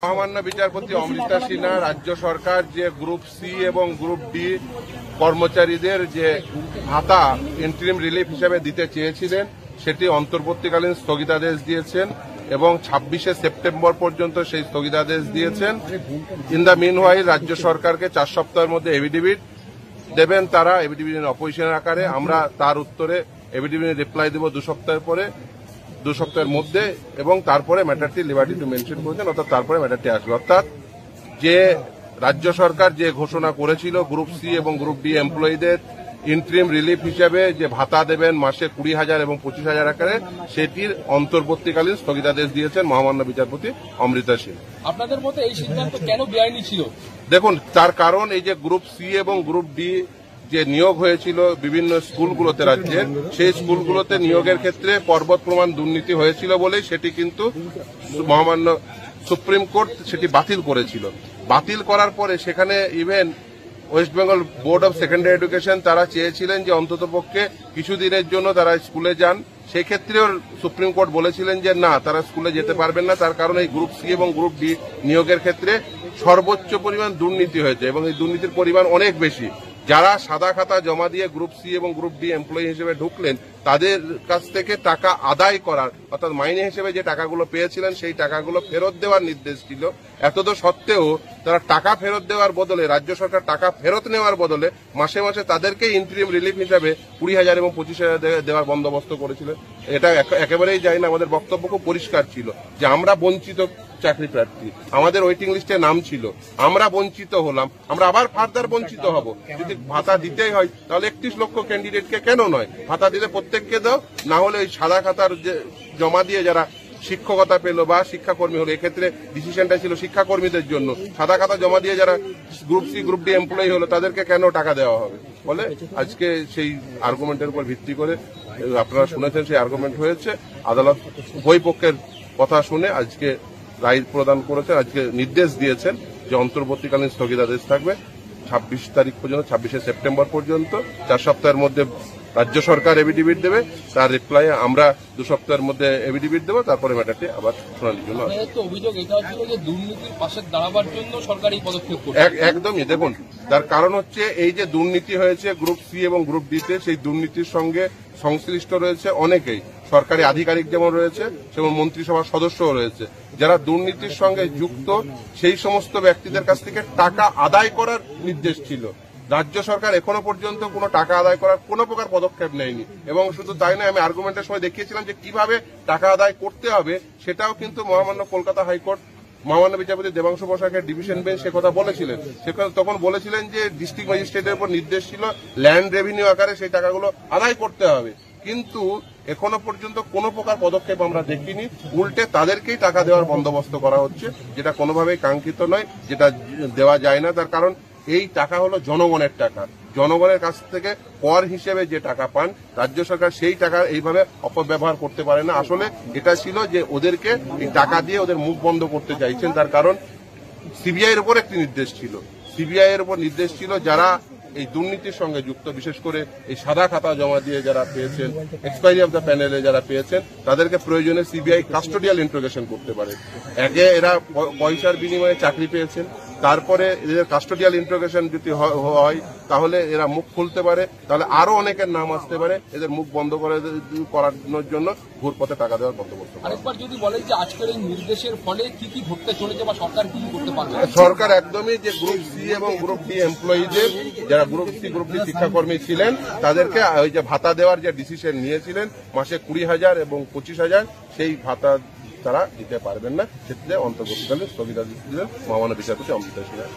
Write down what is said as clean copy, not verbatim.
মহামান্য বিচারপতি অমৃতা সিনহা রাজ্য সরকার যে গ্রুপ সি এবং গ্রুপ ডি কর্মচারীদের যে ভাতা ইন্টারিম রিলিফ হিসেবে দিতে চেয়েছিলেন সেটি অন্তর্বর্তীকালীন স্থগিতাদেশ দিয়েছেন এবং 26শে সেপ্টেম্বর পর্যন্ত সেই স্থগিতাদেশ দিয়েছেন। ইন দ্য মিনওয়াইল রাজ্য সরকারকে 4 সপ্তাহের মধ্যে এফিডেভিট দেবেন তারা, এফিডেভিটের অপোজিশনের আকারে। আমরা তার উত্তরে এফিডেভিটের রিপ্লাই দেব 2 সপ্তাহের পরে, 2 সপ্তাহের মধ্যে, এবং তারপরে ম্যাটারটি লিবার্টি টু মেনশন করেছেন, অর্থাৎ তারপরে ম্যাটারটি আসবে। অর্থাৎ যে রাজ্য সরকার যে ঘোষণা করেছিল গ্রুপ সি এবং গ্রুপ ডি এমপ্লয়ীদের ইন্টারিম রিলিফ হিসেবে যে ভাতা দেবেন মাসে 20,000 এবং 25,000 আকারে, সেটির অন্তর্বর্তীকালীন স্থগিতাদেশ দিয়েছেন মহামান্য বিচারপতি অমৃতা সিনহা। আপনাদের মতে এই সিদ্ধান্ত কেন বেআইনি ছিল? দেখুন, তার কারণ এই যে গ্রুপ সি এবং গ্রুপ ডি যে নিয়োগ হয়েছিল বিভিন্ন স্কুলগুলোতে রাজ্যের, সেই স্কুলগুলোতে নিয়োগের ক্ষেত্রে পর্বত প্রমাণ দুর্নীতি হয়েছিল বলেই সেটি কিন্তু মহামান্য সুপ্রিম কোর্ট সেটি বাতিল করেছিল। বাতিল করার পরে সেখানে even West Bengal board of secondary education তারা চেয়েছিলেন যে অন্ততপক্ষে কিছুদিনের জন্য তারা স্কুলে যান। সেক্ষেত্রেও সুপ্রিম কোর্ট বলেছিলেন যে না, তারা স্কুলে যেতে পারবেন না, তার কারণ এই গ্রুপ সি এবং গ্রুপ ডি নিয়োগের ক্ষেত্রে সর্বোচ্চ পরিমাণ দুর্নীতি হয়েছে এবং এই দুর্নীতির পরিমাণ অনেক বেশি। যারা সাদা খাতা জমা দিয়ে গ্রুপ সি এবং গ্রুপ ডি এমপ্লয়ি হিসেবে ঢুকলেন তাদের কাছ থেকে টাকা আদায় করার, অর্থাৎ মাইনে হিসেবে যে টাকাগুলো পেয়েছিলেন সেই টাকাগুলো ফেরত দেওয়ার নির্দেশ ছিল। এতদ সত্ত্বেও তারা টাকা ফেরত দেওয়ার বদলে, রাজ্য সরকার টাকা ফেরত নেওয়ার বদলে মাসে মাসে তাদেরকে ইন্টারিম রিলিফ হিসাবে 20,000 এবং 25,000 দেওয়ার বন্দোবস্ত করেছিলেন। এটা একেবারেই যায় না। আমাদের বক্তব্য খুব পরিষ্কার ছিল যে আমরা বঞ্চিত চাকরি প্রার্থী, আমাদের ওয়েটিং লিস্টে নাম ছিল, আমরা বঞ্চিত হলাম, আমরা আবার ফার্দার বঞ্চিত হব। যদি ভাতা দিতেই হয় তাহলে 31 লক্ষ ক্যান্ডিডেটকে কেন নয়, ভাতা দিলে প্রত্যেককে দাও, না হলে ওই সাদা খাতার যে জমা দিয়ে যারা শিক্ষকতা পেল বা শিক্ষাকর্মী হলো, এক্ষেত্রে ডিসিশনটা ছিল শিক্ষাকর্মীদের জন্য, সাদা খাতা জমা দিয়ে যারা group C group D employee হলো তাদেরকে কেন টাকা দেওয়া হবে বলে আজকে সেই আর্গুমেন্টের উপর ভিত্তি করে আপনারা শুনেছেন সেই আর্গুমেন্ট হয়েছে। আদালত উভয় পক্ষের কথা শুনে আজকে রায় প্রদান করেছেন, আজকে নির্দেশ দিয়েছেন যে অন্তর্বর্তীকালীন স্থগিতাদেশ থাকবে 26 তারিখ পর্যন্ত, 26শে সেপ্টেম্বর পর্যন্ত। 4 সপ্তাহের মধ্যে রাজ্য সরকার এফিডেভিট দেবে, তার রিপ্লাই আমরা 2 সপ্তাহের মধ্যে এফিডেভিট দেবো, তারপরে ম্যাটারটি আবার শুনানির জন্য অভিযোগ এটা ছিল যে দুর্নীতির পাশে দাঁড়াবার জন্য সরকার এই পদক্ষেপ করছে। একদমই। দেখুন, তার কারণ হচ্ছে এই যে দুর্নীতি হয়েছে গ্রুপ সি এবং গ্রুপ ডিতে, সেই দুর্নীতির সঙ্গে সংশ্লিষ্ট রয়েছে অনেকেই, সরকারি আধিকারিক যেমন রয়েছে সেমন মন্ত্রিসভার সদস্যও রয়েছে। যারা দুর্নীতির সঙ্গে যুক্ত সেই সমস্ত ব্যক্তিদের কাছ থেকে টাকা আদায় করার নির্দেশ ছিল। রাজ্য সরকার এখনো পর্যন্ত কোনো টাকা আদায় করার কোনো প্রকার পদক্ষেপ নেয়নি, এবং শুধু তাই নয়, আমি আর্গুমেন্টের সময় দেখিয়েছিলাম যে কিভাবে টাকা আদায় করতে হবে, সেটাও কিন্তু মহামান্য কলকাতা হাইকোর্ট মহামান্য বিচারপতি দেবাংশু বসাকের ডিভিশন বেঞ্চ সে কথা বলেছিলেন। তখন বলেছিলেন যে ডিস্ট্রিক্ট ম্যাজিস্ট্রেটের উপর নির্দেশ ছিল ল্যান্ড রেভিনিউ আকারে সেই টাকাগুলো আদায় করতে হবে, কিন্তু এখনো পর্যন্ত কোনো প্রকার পদক্ষেপ আমরা দেখিনি। উল্টে তাদেরকেই টাকা দেওয়ার বন্দোবস্ত করা হচ্ছে, যেটা কোনোভাবেই কাঙ্ক্ষিত নয়, যেটা দেওয়া যায় না। তার কারণ এই টাকা হলো জনগণের টাকা, জনগণের কাছ থেকে কর হিসেবে যে টাকা পান রাজ্য সরকার, সেই টাকা এইভাবে অপব্যবহার করতে পারে না। আসলে এটা ছিল যে ওদেরকে এই টাকা দিয়ে ওদের মুখ বন্ধ করতে চাইছেন। তার কারণ সিবিআই এর উপর একটি নির্দেশ ছিল, সিবিআই এর উপর নির্দেশ ছিল যারা এই দুর্নীতির সঙ্গে যুক্ত, বিশেষ করে এই সাদা খাতা জমা দিয়ে যারা পেয়েছেন, এক্সপায়ারি অফ দ্য প্যানেলে যারা পেয়েছেন, তাদেরকে প্রয়োজনে সিবিআই কাস্টোডিয়াল ইন্ট্রোগেশন করতে পারে। একে এরা পয়সার বিনিময়ে চাকরি পেয়েছেন, তারপরে এদের কাস্টোডিয়াল ইন্ট্রোগেশন যদি হয় তাহলে এরা মুখ খুলতে পারে, তাহলে আরো অনেকের নাম আসতে পারে। এদের মুখ বন্ধ করানোর জন্য ঘুরপথে টাকা দেওয়ার বন্দোবস্ত। আরেকবার যদি বলেন যে আজকের এই নির্দেশের ফলে কি কি ঘটতে চলেছে বা সরকার কি করতে পারবে? সরকার একদমই যে গ্রুপ সি এবং গ্রুপ ডি এমপ্লয়ীদের, যারা গ্রুপ সি গ্রুপ ডি শিক্ষাকর্মী ছিলেন, তাদেরকে ওই যে ভাতা দেওয়ার যে ডিসিশন নিয়েছিলেন মাসে 20,000 এবং 25,000, সেই ভাতা তারা দিতে পারবেন না। ক্ষেত্রে অন্তর্বর্তীকালীন স্থগিতাদেশ দিলেন মহামান্য বিচারপতি অমৃতা সিনহা।